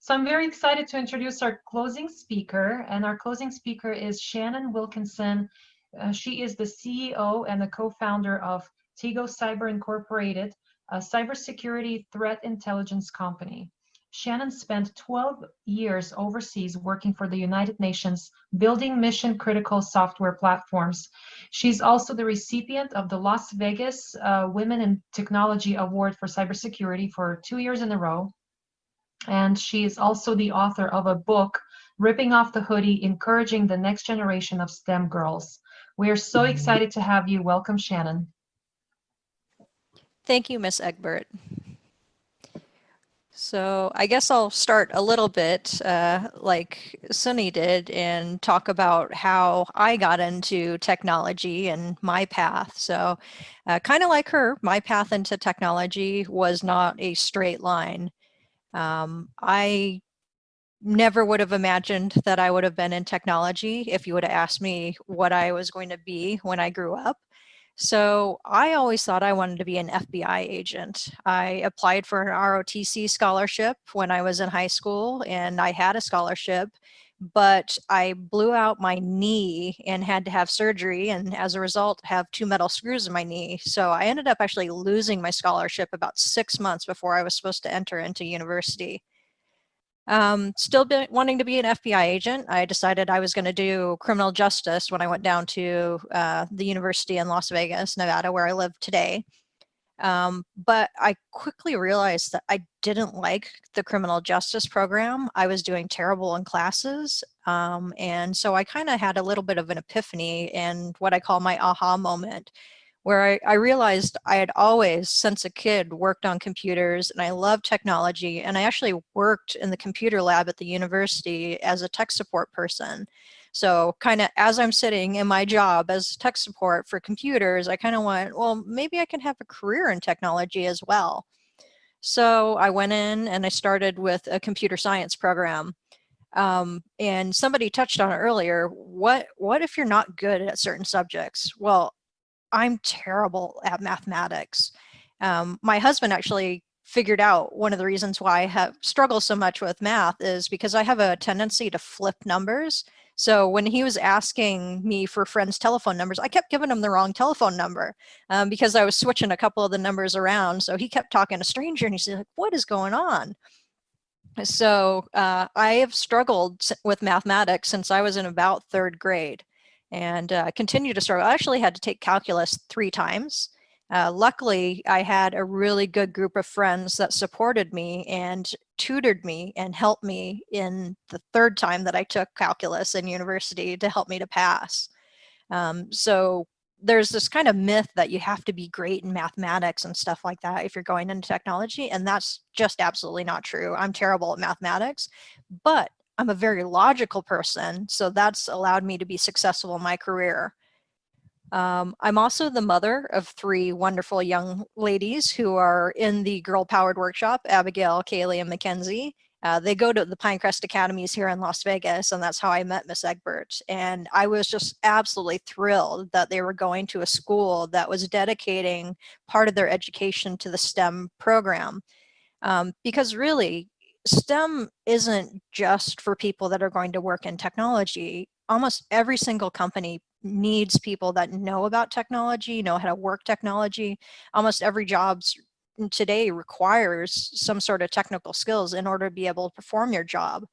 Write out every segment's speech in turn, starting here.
So I'm very excited to introduce our closing speaker, and our closing speaker is Shannon Wilkinson. She is the CEO and the co-founder of Tego Cyber Incorporated, a cybersecurity threat intelligence company. Shannon spent 12 years overseas working for the United Nations, building mission-critical software platforms. She's also the recipient of the Las Vegas Women in Technology Award for Cybersecurity for 2 years in a row. And she is also the author of a book, Ripping Off the Hoodie, Encouraging the Next Generation of STEM Girls. We are so excited to have you. Welcome, Shannon. Thank you, Ms. Egbert. So I guess I'll start a little bit like Sunny did and talk about how I got into technology and my path. So kind of like her, my path into technology was not a straight line. I never would have imagined that I would have been in technology if you would have asked me what I was going to be when I grew up. So I always thought I wanted to be an FBI agent. I applied for an ROTC scholarship when I was in high school, and I had a scholarship, but I blew out my knee and had to have surgery, and as a result have 2 metal screws in my knee. So I ended up actually losing my scholarship about 6 months before I was supposed to enter into university. Still wanting to be an FBI agent, I decided I was going to do criminal justice when I went down to the university in Las Vegas, Nevada, where I live today. But I quickly realized that I didn't like the criminal justice program. I was doing terrible in classes. And so I kind of had a little bit of an epiphany and what I call my aha moment, where I realized I had always, since a kid, worked on computers and I love technology. And I actually worked in the computer lab at the university as a tech support person. So kind of as I'm sitting in my job as tech support for computers, I kind of went, well, maybe I can have a career in technology as well. So I went in and I started with a computer science program. And somebody touched on it earlier. What if you're not good at certain subjects? Well, I'm terrible at mathematics. My husband actually figured out one of the reasons why I have struggled so much with math is because I have a tendency to flip numbers. So when he was asking me for friends' telephone numbers, I kept giving him the wrong telephone number because I was switching a couple of the numbers around. So he kept talking to a stranger and he's like, what is going on? So I have struggled with mathematics since I was in about 3rd grade. And continue to struggle. I actually had to take calculus 3 times. Luckily, I had a really good group of friends that supported me and tutored me and helped me in the 3rd time that I took calculus in university to help me to pass. So there's this kind of myth that you have to be great in mathematics and stuff like that if you're going into technology, and that's just absolutely not true. I'm terrible at mathematics, but I'm a very logical person, so that's allowed me to be successful in my career. I'm also the mother of 3 wonderful young ladies who are in the Girl Powered Workshop, Abigail, Kaylee, and Mackenzie. They go to the Pinecrest Academies here in Las Vegas, and that's how I met Miss Egbert. And I was just absolutely thrilled that they were going to a school that was dedicating part of their education to the STEM program. Because really, STEM isn't just for people that are going to work in technology. Almost every single company needs people that know about technology, know how to work technology. Almost every job today requires some sort of technical skills in order to be able to perform your job.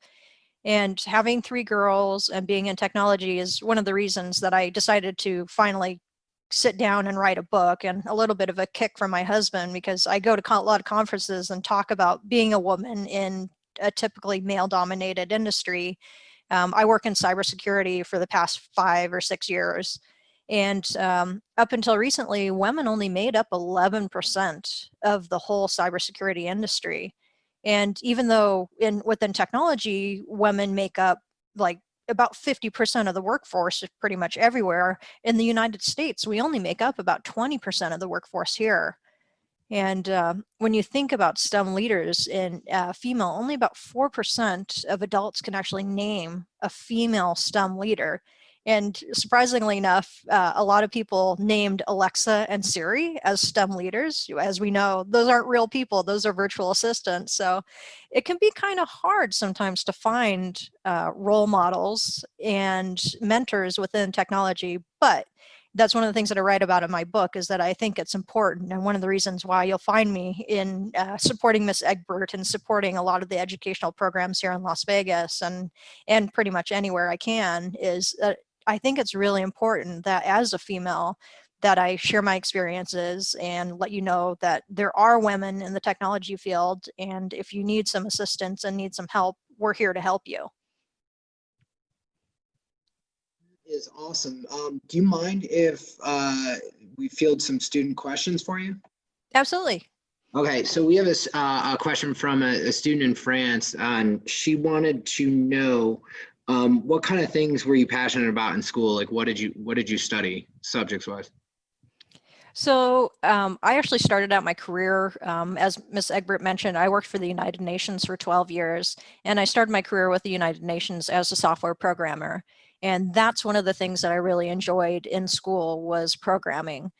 And having 3 girls and being in technology is one of the reasons that I decided to finally sit down and write a book, and a little bit of a kick from my husband because I go to a lot of conferences and talk about being a woman in a typically male-dominated industry. I work in cybersecurity for the past 5 or 6 years. And up until recently, women only made up 11% of the whole cybersecurity industry. And even though within technology, women make up like about 50% of the workforce pretty much everywhere, in the United States, we only make up about 20% of the workforce here. And when you think about STEM leaders in female, only about 4% of adults can actually name a female STEM leader. And surprisingly enough, a lot of people named Alexa and Siri as STEM leaders. As we know, those aren't real people, those are virtual assistants. So it can be kind of hard sometimes to find role models and mentors within technology, but that's one of the things that I write about in my book, is that I think it's important. And one of the reasons why you'll find me in supporting Miss Egbert and supporting a lot of the educational programs here in Las Vegas and pretty much anywhere I can is that I think it's really important that as a female that I share my experiences and let you know that there are women in the technology field. And if you need some assistance and need some help, we're here to help you. Is awesome. Do you mind if we field some student questions for you? Absolutely. Okay, so we have a question from a student in France, and she wanted to know what kind of things were you passionate about in school? Like, what did you study subjects wise? So I actually started out my career, as Ms. Egbert mentioned, I worked for the United Nations for 12 years, and I started my career with the United Nations as a software programmer. And that's one of the things that I really enjoyed in school was programming.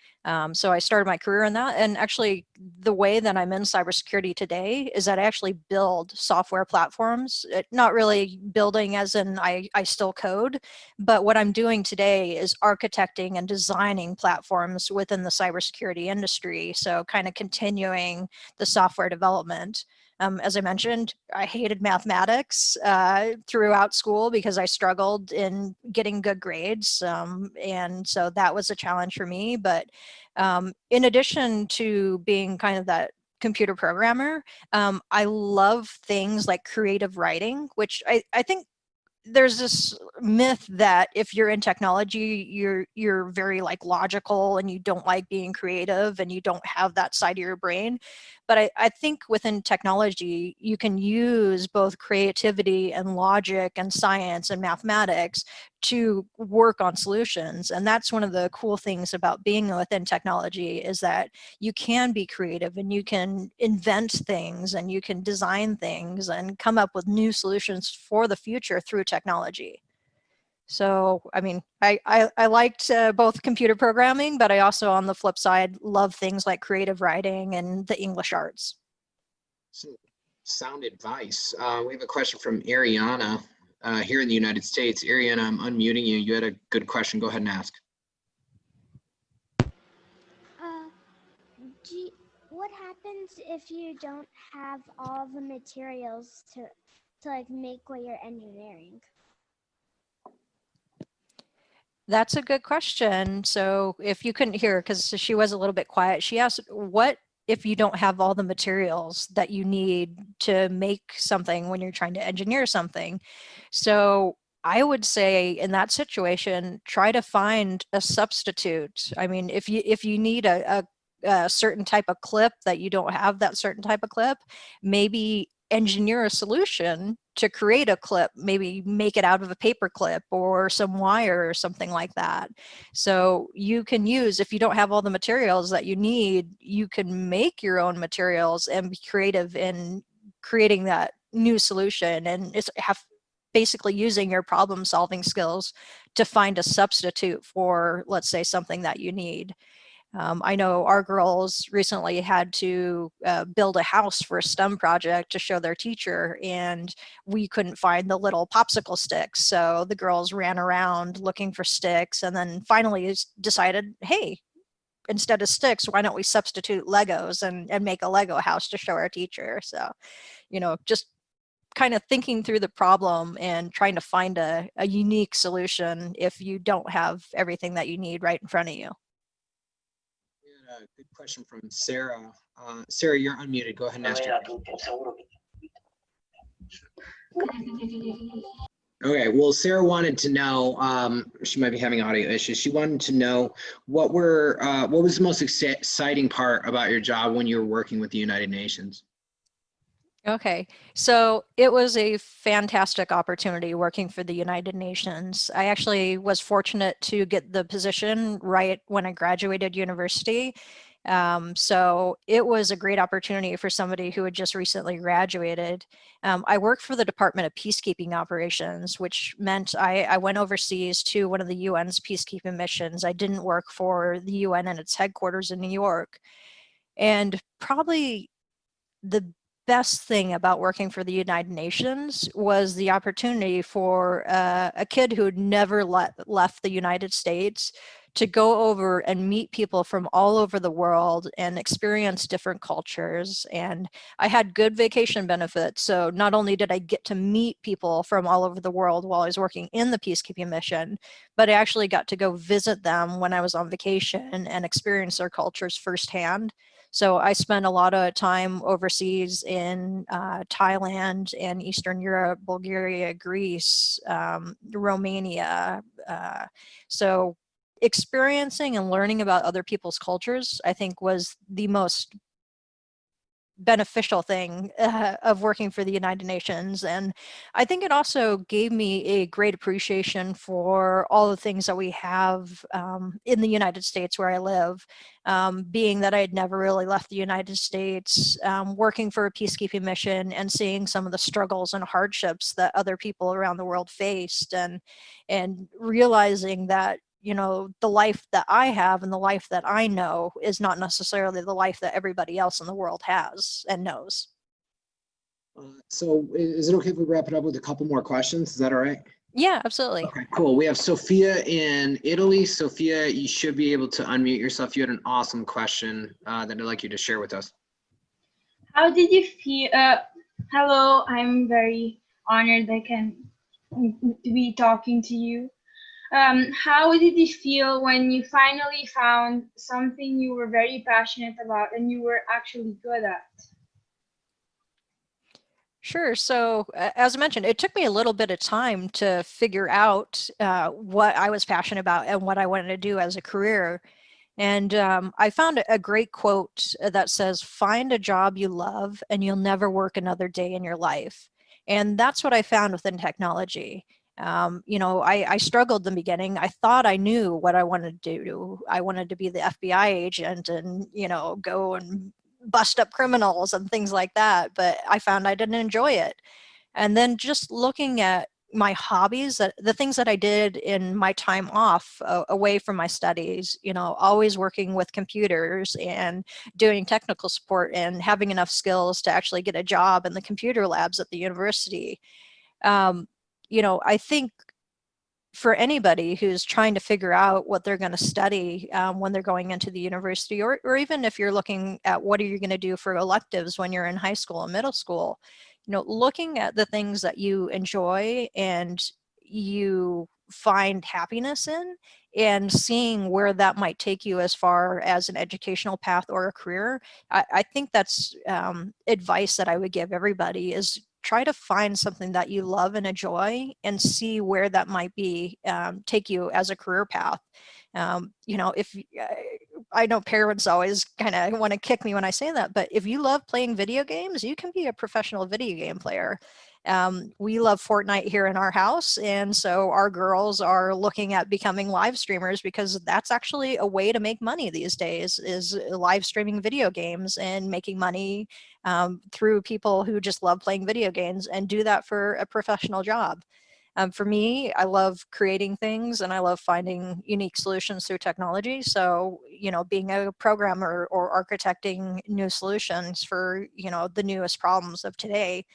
So I started my career in that. And actually, the way that I'm in cybersecurity today is that I actually build software platforms, not really building as in I still code, but what I'm doing today is architecting and designing platforms within the cybersecurity industry. So kind of continuing the software development. As I mentioned, I hated mathematics throughout school because I struggled in getting good grades. And so that was a challenge for me. But in addition to being kind of that computer programmer, I love things like creative writing, which I think there's this myth that if you're in technology, you're very like logical and you don't like being creative and you don't have that side of your brain. But I think within technology, you can use both creativity and logic and science and mathematics to work on solutions. And that's one of the cool things about being within technology, is that you can be creative and you can invent things and you can design things and come up with new solutions for the future through technology. So, I mean, I liked both computer programming, but I also, on the flip side, love things like creative writing and the English arts. Some sound advice. We have a question from Ariana here in the United States. Ariana, I'm unmuting you. You had a good question. Go ahead and ask. What happens if you don't have all the materials to like make what you're engineering? That's a good question. So if you couldn't hear, because she was a little bit quiet, she asked, what if you don't have all the materials that you need to make something when you're trying to engineer something? So I would say in that situation, try to find a substitute. I mean, if you need a certain type of clip that you don't have that certain type of clip, maybe engineer a solution to create a clip, maybe make it out of a paper clip or some wire or something like that. So you can use, if you don't have all the materials that you need, you can make your own materials and be creative in creating that new solution, and it's basically using your problem solving skills to find a substitute for, let's say, something that you need. I know our girls recently had to build a house for a STEM project to show their teacher, and we couldn't find the little popsicle sticks. So the girls ran around looking for sticks, and then finally decided, hey, instead of sticks, why don't we substitute Legos and make a Lego house to show our teacher? So, just kind of thinking through the problem and trying to find a unique solution if you don't have everything that you need right in front of you. A good question from Sarah. Sarah, you're unmuted. Go ahead and ask your question. Okay, well, Sarah wanted to know, she might be having audio issues. She wanted to know what was the most exciting part about your job when you were working with the United Nations? Okay, so it was a fantastic opportunity working for the United Nations. I actually was fortunate to get the position right when I graduated university. So it was a great opportunity for somebody who had just recently graduated. I worked for the Department of Peacekeeping Operations, which meant I went overseas to one of the UN's peacekeeping missions. I didn't work for the UN and its headquarters in New York. And probably the best thing about working for the United Nations was the opportunity for a kid who had never left the United States to go over and meet people from all over the world and experience different cultures. And I had good vacation benefits. So not only did I get to meet people from all over the world while I was working in the peacekeeping mission, but I actually got to go visit them when I was on vacation and experience their cultures firsthand. So I spent a lot of time overseas in Thailand and Eastern Europe, Bulgaria, Greece, Romania. So experiencing and learning about other people's cultures, I think, was the most beneficial thing of working for the United Nations. And I think it also gave me a great appreciation for all the things that we have in the United States where I live, being that I had never really left the United States, working for a peacekeeping mission and seeing some of the struggles and hardships that other people around the world faced, and realizing that, you know, the life that I have and the life that I know is not necessarily the life that everybody else in the world has and knows. So is it okay if we wrap it up with a couple more questions? Is that all right? Yeah, absolutely. Okay, cool. We have Sophia in Italy. Sophia, you should be able to unmute yourself. You had an awesome question that I'd like you to share with us. How did you feel? Hello, I'm very honored I can be talking to you. How did you feel when you finally found something you were very passionate about and you were actually good at? Sure. So as I mentioned, it took me a little bit of time to figure out what I was passionate about and what I wanted to do as a career. And I found a great quote that says, "Find a job you love and you'll never work another day in your life." And that's what I found within technology. You know, I struggled in the beginning. I thought I knew what I wanted to do. I wanted to be the FBI agent and, you know, go and bust up criminals and things like that. But I found I didn't enjoy it. And then just looking at my hobbies, the things that I did in my time off away from my studies, you know, always working with computers and doing technical support and having enough skills to actually get a job in the computer labs at the university. You know, I think for anybody who's trying to figure out what they're going to study when they're going into the university, or even if you're looking at what are you going to do for electives when you're in high school and middle school, you know, looking at the things that you enjoy and you find happiness in and seeing where that might take you as far as an educational path or a career, I think that's advice that I would give everybody is try to find something that you love and enjoy and see where that might be, take you as a career path. You know, if I know parents always kind of want to kick me when I say that, but if you love playing video games, you can be a professional video game player. We love Fortnite here in our house, and so our girls are looking at becoming live streamers because that's actually a way to make money these days, is live streaming video games and making money through people who just love playing video games and do that for a professional job. For me, I love creating things and I love finding unique solutions through technology. So, you know, being a programmer or architecting new solutions for, you know, the newest problems of today.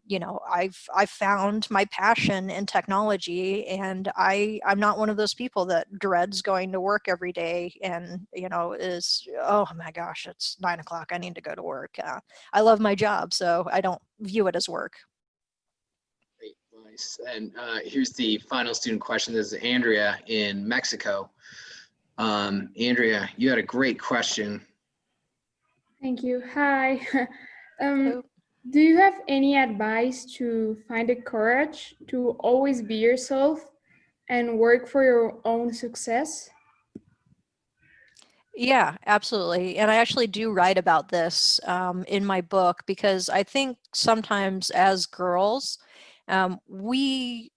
You know, I've found my passion in technology, and I'm not one of those people that dreads going to work every day and, you know, is, oh my gosh, it's 9 o'clock, I need to go to work. I love my job, so I don't view it as work. Great, nice. And here's the final student question. This is Andrea in Mexico. Andrea, you had a great question. Thank you. Hi. Do you have any advice to find the courage to always be yourself and work for your own success? Yeah, absolutely. And I actually do write about this in my book, because I think sometimes as girls, we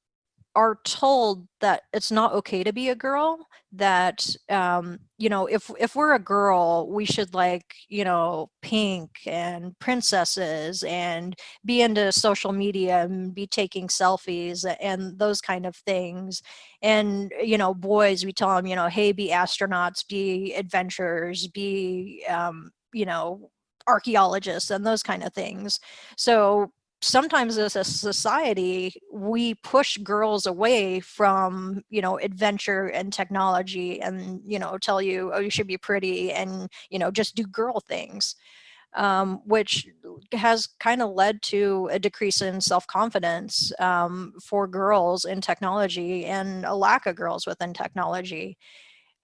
are told that it's not okay to be a girl, that you know, if we're a girl, we should, like, you know, pink and princesses and be into social media and be taking selfies and those kind of things. And, you know, boys, we tell them, you know, hey, be astronauts, be adventurers, be you know, archaeologists and those kind of things. So sometimes as a society, we push girls away from, you know, adventure and technology, and, you know, tell you, oh, you should be pretty and, you know, just do girl things, which has kind of led to a decrease in self-confidence for girls in technology and a lack of girls within technology.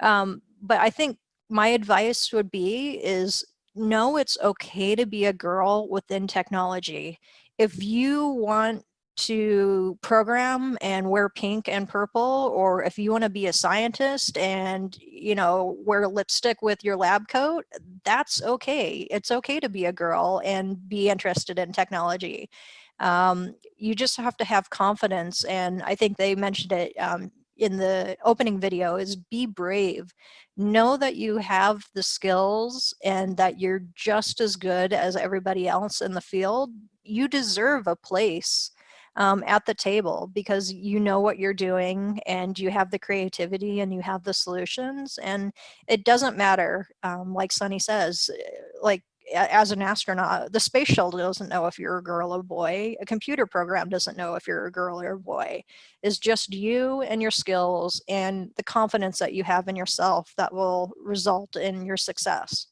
But I think my advice would be is, no, it's okay to be a girl within technology. If you want to program and wear pink and purple, or if you want to be a scientist and, you know, wear lipstick with your lab coat, that's okay. It's okay to be a girl and be interested in technology. You just have to have confidence. And I think they mentioned it in the opening video, is be brave. Know that you have the skills and that you're just as good as everybody else in the field. You deserve a place at the table because you know what you're doing and you have the creativity and you have the solutions. And it doesn't matter, like Sunny says, like, as an astronaut, the space shuttle doesn't know if you're a girl or a boy. A computer program doesn't know if you're a girl or a boy. It's just you and your skills and the confidence that you have in yourself that will result in your success.